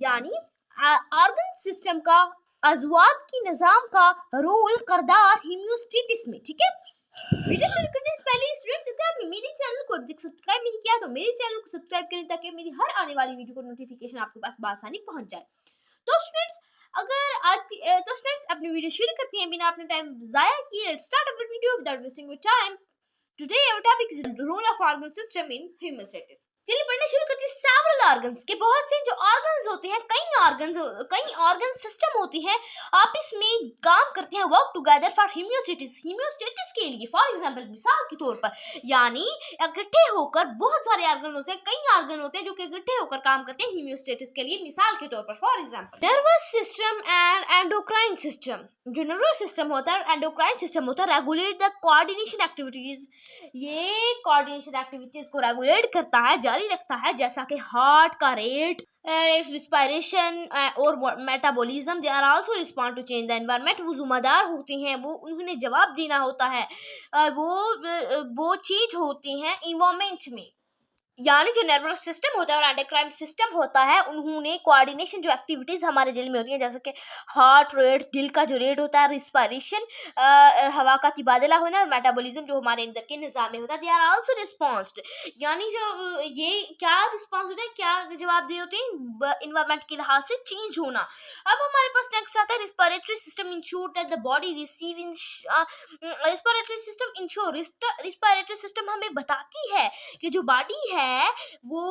यानी organ system का अज़वात की निज़ाम का रोल करदार होम्योस्टेसिस में। ठीक है, वीडियो शुरू करने से पहले स्टूडेंट्स, अगर आपने मेरे चैनल को अभी तक सब्सक्राइब नहीं किया तो मेरे चैनल को सब्सक्राइब करें ताकि मेरी हर आने वाली वीडियो को नोटिफिकेशन आपके पास बआसानी पहुंच जाए। तो स्टूडेंट्स, अपनी वीडियो शुरू करते हैं बिना अपने टाइम ज़ाया किए। Let's start our video without wasting your time. Today our topic is the role of organ system in homeostasis। चलिए पढ़ना शुरू करते हैं। सेवरल ऑर्गन्स के बहुत से जो ऑर्गन्स होते हैं, कई ऑर्गन सिस्टम होते हैं, आपस में काम करते हैं, वर्क टुगेदर फॉर होम्योस्टेसिस के लिए। फॉर एग्जांपल, मिसाल के तौर पर, यानी इकट्ठे होकर बहुत सारे ऑर्गन होते हैं, कई ऑर्गन होते हैं जो कि इकट्ठे होकर काम करते हैं होम्योस्टेसिस के लिए। मिसाल के तौर पर, for example, nervous system and endocrine system. जो नर्वस सिस्टम होता है, एंडोक्राइन सिस्टम होता है, रेगुलेट द कोऑर्डिनेशन एक्टिविटीज। ये कोऑर्डिनेशन एक्टिविटीज को रेगुलेट करता है, जारी रखता है, जैसा कि हार्ट का रेट, रिस्पायरेशन और metabolism. They are also respond to change the environment. वो जिम्मेदार होते हैं, वो उन्हें जवाब देना होता है, वो चीज होती हैं इन्वायरमेंट में। यानी जो नर्वस सिस्टम होता है और एंडोक्राइन सिस्टम होता है, उन्होंने कोऑर्डिनेशन जो एक्टिविटीज़ हमारे दिल में होती हैं, जैसे कि हार्ट रेट, दिल का जो रेट होता है, रिस्पायरेशन, हवा का तबादला होना, और मेटाबॉलिज्म जो हमारे अंदर के निज़ाम में होता है, दे आर आल्सो रिस्पॉन्स्ड। यानी जो ये क्या रिस्पॉन्स होता है, क्या जवाब दे होते हैं, इन्वायरमेंट के लिहाज से चेंज होना। अब हमारे पास नेक्स्ट आता है respiratory system ensure that the body receiving. Respiratory system हमें बताती है कि जो बॉडी है वो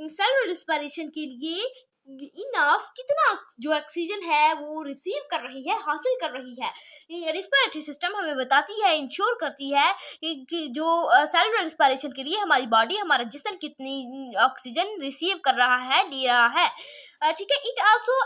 सेलुलर रिस्पायरेशन के लिए इनफ कितना जो ऑक्सीजन है वो रिसीव कर रही है, हासिल कर रही है। रिस्पायरेटरी सिस्टम हमें बताती है, इंश्योर करती है कि जो सेलुलर रिस्पायरेशन के लिए हमारी बॉडी, हमारा जिस्म कितनी ऑक्सीजन रिसीव कर रहा है, ले रहा है। ठीक है, it also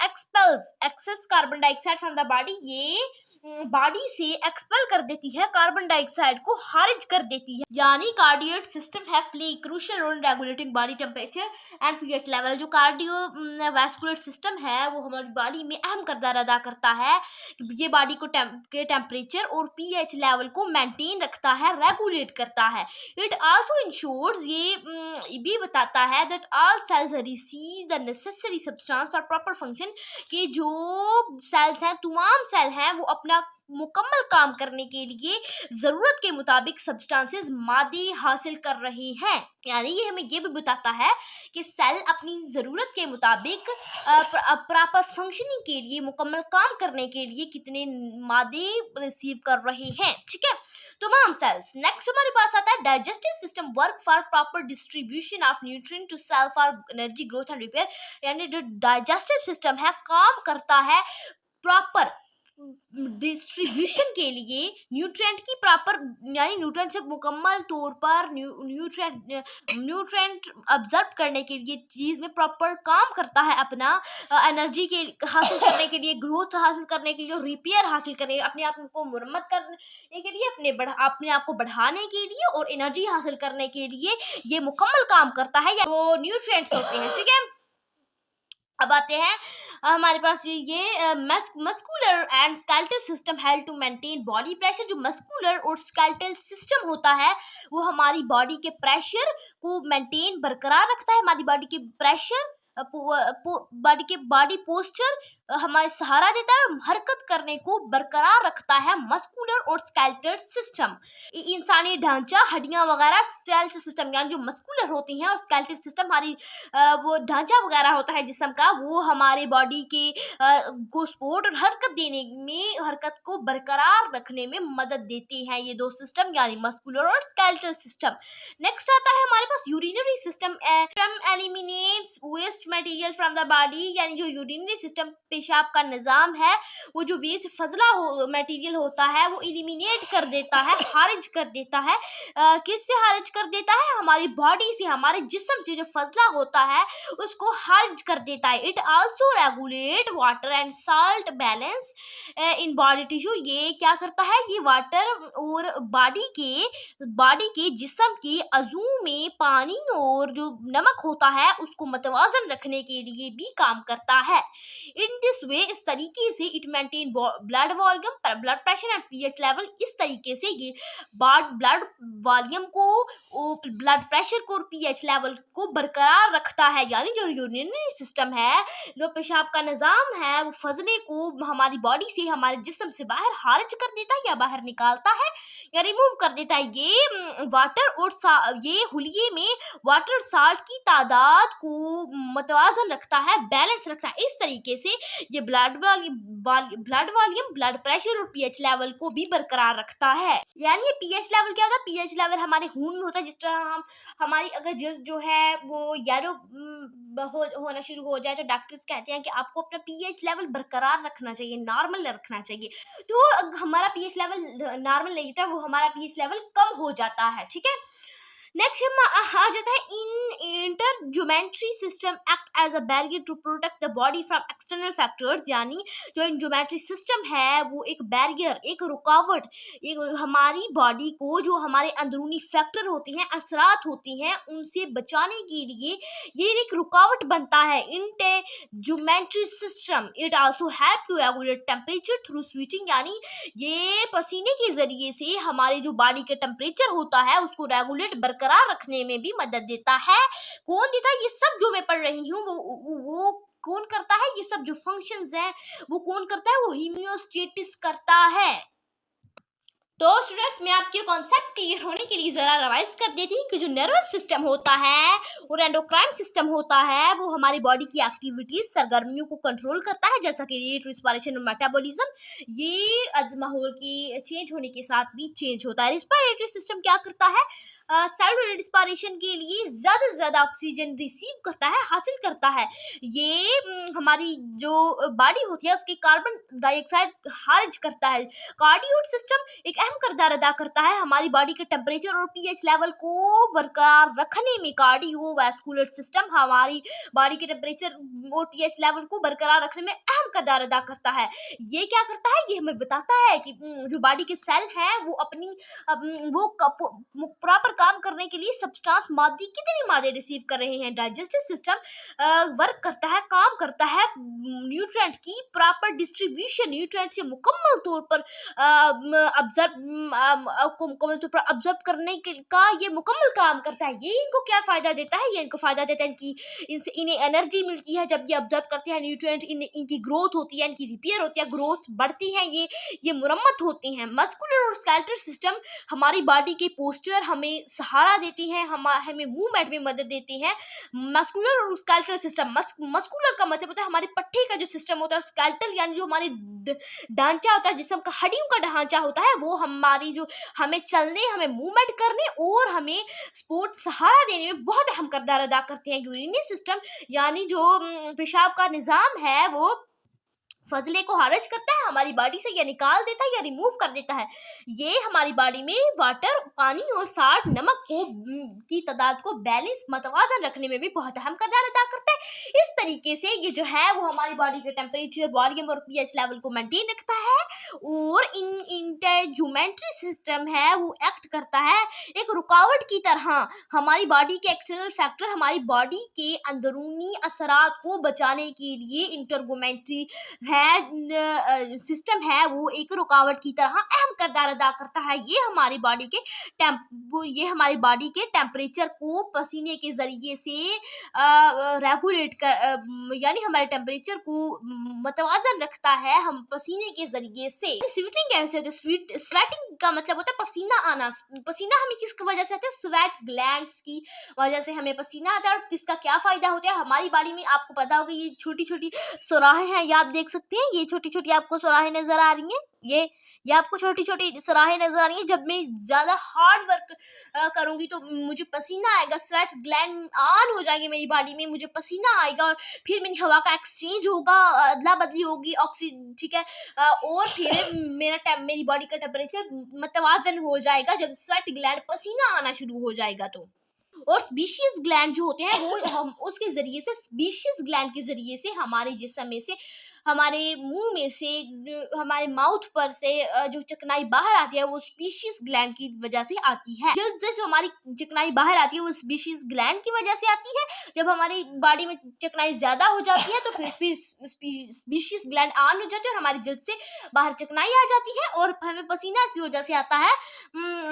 expels excess carbon dioxide from the body. ये बॉडी से एक्सपेल कर देती है, कार्बन डाइऑक्साइड को खारिज कर देती है। यानी कार्डियक सिस्टम है play crucial role in regulating body temperature and pH level. जो कार्डियो वैस्कुलर सिस्टम है वो हमारी बॉडी में अहम किरदार अदा करता है। ये बॉडी को के टेम्परेचर और पीएच लेवल को मेंटेन रखता है, रेगुलेट करता है। इट आल्सो इंश्योर्स, ये भी बताता है that all cells receive the necessary substance for proper function. कि जो सेल्स हैं, तमाम सेल हैं, वो अपना मुकम्मल काम करने के लिए जरूरत के मुताबिक सब्सटेंसेस, मादे हासिल कर रहे हैं। यानी ये हमें ये भी बताता है कि सेल अपनी ज़रूरत के मुताबिक प्रॉपर फंक्शनिंग के लिए, मुकम्मल काम करने के लिए कितने मादे रिसीव कर रहे हैं। ठीक है, तमाम सेल्स। नेक्स्ट हमारे पास आता है digestive system work for proper distribution of nutrient to cell for energy growth and repair. यानी जो डाइजेस्टिव सिस्टम है, काम करता है प्रॉपर डिस्ट्रीब्यूशन के लिए न्यूट्रिएंट की प्रॉपर, यानी न्यूट्रिएंट से मुकम्मल तौर पर न्यूट्रिएंट ऑब्जर्व करने के लिए चीज़ में प्रॉपर काम करता है, अपना एनर्जी के हासिल करने के लिए, ग्रोथ हासिल करने के लिए, रिपेयर हासिल करने, अपने आप को मुरम्मत करने के लिए, अपने आप को बढ़ाने के लिए और एनर्जी हासिल करने के लिए ये मुकम्मल काम करता है। तो न्यूट्रिएंट्स होते हैं। ठीक है, अब आते हैं हमारे पास ये muscular and skeletal system help to maintain body pressure. जो मस्कुलर और स्केलेटल सिस्टम होता है वो हमारी बॉडी के प्रेशर को मेंटेन, बरकरार रखता है। हमारी बॉडी के प्रेशर, बॉडी पोस्चर हमारे सहारा देता है, हरकत करने को बरकरार रखता है मस्कुलर और स्केलेटल सिस्टम। इंसानी ढांचा, हड्डियां वगैरह, स्केलेटल सिस्टम, यानी जो मस्कुलर होती हैं, और स्केलेटल सिस्टम हमारी वो ढांचा वगैरह होता है जिस्म का, वो हमारे बॉडी के को सपोर्ट और हरकत देने में, हरकत को बरकरार रखने में मदद देते हैं ये दो सिस्टम, यानी मस्कुलर और स्केलेटल सिस्टम। नेक्स्ट आता है हमारे पास urinary system eliminates waste material from the body. यानी जो यूरिनरी सिस्टम, पेशाब का निज़ाम है, वो जो वेस्ट फजला मटेरियल होता है वो एलिमिनेट कर देता है, खारिज कर देता है। किससे खारिज कर देता है? हमारी बॉडी से, हमारे जिस्म से जो फजला होता है उसको खारिज कर देता है। It also regulate water and salt balance in body tissue. ये क्या करता है? ये वाटर और बॉडी के जिस्म के अज़ू में पानी और जो नमक होता है उसको मतवाजन रखने के लिए भी काम करता है। इन दिस वे, इस तरीके से it maintain blood volume, blood pressure and pH level. इस तरीके से ये ब्लड वॉल्यूम को, ब्लड प्रेशर को और पीएच लेवल को बरकरार रखता है। यानी जो यूरिनरी सिस्टम है, जो पेशाब का निज़ाम है, वो फजले को हमारी बॉडी से, हमारे जिस्म से बाहर खारिज कर देता है या बाहर निकालता है या रिमूव कर देता है। ये वाटर और ये हुलिये में वाटर और साल्ट की तादाद को मतवाजन रखता है, बैलेंस रखता है। इस तरीके से ये ब्लड वॉल्यूम, ब्लड प्रेशर और पीएच लेवल को भी बरकरार रखता है। यानी ये पीएच लेवल क्या होता है? पीएच लेवल हमारे खून में होता है। जिस तरह हमारी अगर जल्द जो है वो येलो होना शुरू हो जाए तो डॉक्टर्स कहते हैं कि आपको अपना पीएच लेवल बरकरार रखना चाहिए, नॉर्मल रखना चाहिए। तो हमारा पीएच लेवल नॉर्मल नहीं होता, वो हमारा पीएच लेवल कम हो जाता है। ठीक है, नेक्स्ट आ जाता है integumentary system act as a barrier to protect the body from external factors. यानी जो इंज्यूमेंट्री सिस्टम है वो एक बैरियर, एक रुकावट, एक हमारी बॉडी को जो हमारे अंदरूनी फैक्टर होते हैं, असरात होती हैं, उनसे बचाने के लिए ये एक रुकावट बनता है। Integumentary system it also help to regulate temperature through switching. यानी ये पसीने के जरिए से हमारे जो बॉडी का टेम्परेचर होता है उसको रेगुलेट बरकरार रखने में भी मदद देता है। कौन देता है? ये सब जो मैं पढ़ रही हूँ वो कौन करता है? ये सब जो फंक्शंस हैं वो कौन करता है? वो होम्योस्टेसिस करता है। तो स्टूडेंट्स, मैं आपके कॉन्सेप्ट क्लियर होने के लिए जरा रिवाइज कर देती हूँ कि जो नर्वस सिस्टम होता है और एंडोक्राइन सिस्टम होता है वो हमारी बॉडी की एक्टिविटीज, सरगर्मियों को कंट्रोल करता है, जैसा कि रेट, रिस्पिरेशन और मेटाबॉलिज्म। ये माहौल के चेंज होने के साथ भी चेंज होता है। रिस्पिरेटरी सिस्टम क्या करता है? सेलुलर रिस्पिरेशन के लिए ज़्यादा से ज़्यादा ऑक्सीजन रिसीव करता है, हासिल करता है। ये हमारी जो बॉडी होती है उसके कार्बन डाइऑक्साइड खारिज करता है। कार्डियोड सिस्टम एक अहम किरदार अदा करता है हमारी बॉडी के टेम्परेचर और पीएच लेवल को बरकरार रखने में। कार्डियोवैस्कुलर सिस्टम हमारी बॉडी के टेम्परेचर और पीएच लेवल को बरकरार रखने में अहम किरदार अदा करता है। ये क्या करता है? ये हमें बताता है कि जो बॉडी के सेल हैं वो अपनी वो प्रॉपर काम करने के लिए सब्सटेंस कितने मादे रिसीव कर रहे हैं। डाइजेस्टिव सिस्टम वर्क करता है, काम करता है न्यूट्रिएंट की प्रॉपर डिस्ट्रीब्यूशन, न्यूट्रिएंट से मुकम्मल तौर पर ऑब्जर्व करने का ये मुकम्मल काम करता है। ये इनको क्या फ़ायदा देता है? ये इनको फ़ायदा देता है कि इनसे इन्हें एनर्जी मिलती है जब ये ऑब्जर्व करते हैं न्यूट्रिएंट, इनकी ग्रोथ होती है, इनकी रिपेयर होती है, ग्रोथ बढ़ती है, ये मुरम्मत होती हैं। मस्कुलर और स्केलेटल सिस्टम हमारी बॉडी के पोस्चर हमें सहारा देती हैं, हमें मूवमेंट में मदद देती हैं। मस्कुलर और स्केलेटल सिस्टम, मस्कुलर का मतलब होता है हमारे पट्टे का जो सिस्टम होता है, स्केलेटल यानी जो हमारी ढांचा होता है, जिस्म का हड्डियों का ढांचा होता है, वो हमारी जो हमें चलने, हमें मूवमेंट करने और हमें स्पोर्ट सहारा देने में बहुत अहम किरदार अदा करते हैं। यूरिनरी सिस्टम यानी जो पेशाब का निज़ाम है वो फजले को खारिज करता है हमारी बॉडी से, या निकाल देता है या रिमूव कर देता है। ये हमारी बॉडी में वाटर, पानी और साल्ट, नमक की तादाद को बैलेंस, मतवाजन रखने में भी बहुत अहम किरदार अदा करता है। इस तरीके से ये जो है वो हमारी बॉडी के टेम्परेचर, वॉल्यूम और पीएच लेवल को मेंटेन रखता है। और इंटरज्यूमेंट्री सिस्टम है वो एक्ट करता है एक रुकावट की तरह हमारी बॉडी के एक्सटर्नल फैक्टर, हमारी बॉडी के अंदरूनी असरात को बचाने के लिए इंटरज्यूमेंट्री सिस्टम है वो एक रुकावट की तरह अहम किरदार अदा करता है। ये हमारी बॉडी के टेम्परेचर को पसीने के जरिए से रेगुलेट कर, यानी हमारे टेम्परेचर को मतवाजन रखता है हम पसीने के जरिए से। स्वेटिंग कैसे होती है? स्वेटिंग का मतलब होता है पसीना आना। पसीना हमें किसकी वजह से आता है? स्वेट ग्लैंड्स की वजह से हमें पसीना आता है। और किसका क्या फायदा होता है हमारी बॉडी में? आपको पता होगा ये छोटी छोटी सुराहें हैं, ये आप देख सकते हैं, ये छोटी छोटी आपको सुराहें नजर आ रही हैं, ये आपको छोटी छोटी सुराहें नजर आ रही हैं। जब मैं ज्यादा हार्ड वर्क करूंगी तो मुझे पसीना आएगा, स्वेट ग्लैंड ऑन हो जाएंगे मेरी बॉडी में, मुझे पसीना आएगा और फिर मेरी हवा का एक्सचेंज होगा, अदला बदली होगी, ऑक्सीजन, ठीक है, और फिर मेरी बॉडी का टेम्परेचर मतवाजन हो जाएगा जब स्वेट ग्लैंड, पसीना आना शुरू हो जाएगा। तो और स्पीशियस ग्लैंड जो होते हैं वो हम उसके जरिए से, स्पीशियस ग्लैंड के जरिए से हमारे जिस्म में से हमारे मुंह में से हमारे माउथ पर से जो चिकनाई बाहर आती है वो स्पीशीज ग्लैंड की वजह से आती है। जल्द से जो हमारी चिकनाई बाहर आती है वो स्पीशीज ग्लैंड की वजह से आती है। जब हमारी बॉडी में चिकनाई ज्यादा हो जाती है तो फिर स्पीशीज ग्लैंड ऑन हो जाती है और हमारी जल्द से बाहर चिकनाई आ जाती है और हमें पसीना इसी वजह से आता है।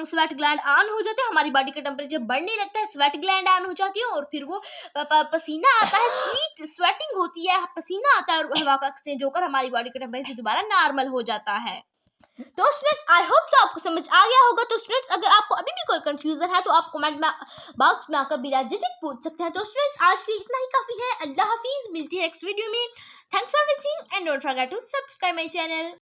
स्वेट ग्लैंड ऑन हो जाते हैं, हमारी बॉडी का टेम्परेचर बढ़ने लगता है, स्वेट ग्लैंड ऑन हो जाती है और फिर वो पसीना आता है, स्वेटिंग होती है, पसीना आता है और हवा का एक्सचेंज होकर हमारी बॉडी का टेम्परेचर दोबारा नॉर्मल हो जाता है। तो स्टूडेंट्स आई होप तो आपको समझ आ गया होगा। तो स्टूडेंट्स अगर आपको अभी भी कोई कंफ्यूजन है तो आप कमेंट में बॉक्स में आकर बिना झिझक पूछ सकते हैं। तो स्टूडेंट्स आज के लिए इतना ही काफी है। अल्लाह हाफिज, मिलती है नेक्स्ट वीडियो में। Thanks for watching and don't forget to subscribe my channel.